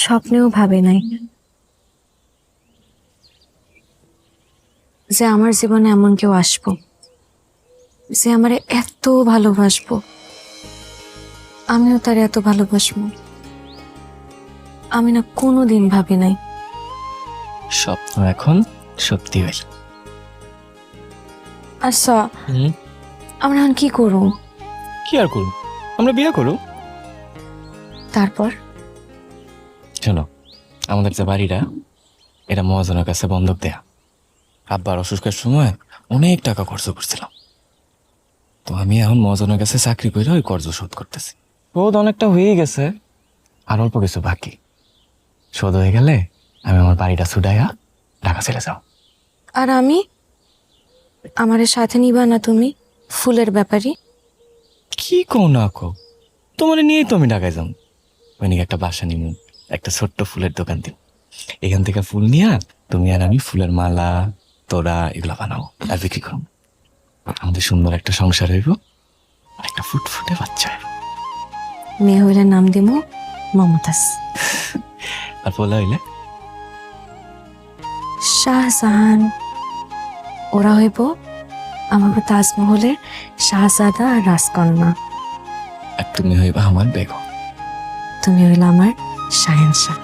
স্বপ্নেও ভাবে নাই যে আমার জীবনে এমন কেউ আসবো, যে আমারে এত ভালোবাসবো, আমিও তার এত ভালোবাসবো। আমি না কোনোদিন ভাবি নাই। স্বপ্ন এখন সত্যি হইল। আচ্ছা, আমরা এখন কি করব? কি আর করব, আমরা বিয়ে করব। তারপর শোনো, আমাদের যে বাড়িটা, এটা মহাজনের কাছে বন্ধক দেয়া। আব্বার অসুখের সময় অনেক টাকা খরচ করছিলাম, তো আমি এখন মহাজনের কাছে চাকরি করে ওই কর্জ শোধ করতেছি। শোধ অনেকটা হয়ে গেছে, আর অল্প কিছু বাকি। শোধ হয়ে গেলে আমি আমার বাড়িটা ছুটাইয়া ঢাকা চলে যাও। আর আমি, আমারে সাথে নিবা না তুমি ফুলের ব্যাপারী? কি কও না কও, তোমার নিয়েই তো আমি ঢাকায় যাম। ওইদিকে একটা বাসা নিব, একটা ছোট্ট ফুলের দোকান দিব। এখান থেকে ফুল নিয়ে তুমি আর আমি ফুলের মালা, তোড়া এগুলা বানাবো আর বিক্রি করবো। আমাদের সুন্দর একটা সংসার হইব, আর একটা ফুটফুটে বাচ্চা হইব। মেয়ে হইলে নাম দিমু মমতাজ। আর পোলা হইলে শাহজাহান। ওরা হইব আমাকে তাজমহলের শাহজাদা আর রাজকন্যা। আর তুমি হইবা আমার বেগম। তুমি হইলে আমার শাহেনশাহ।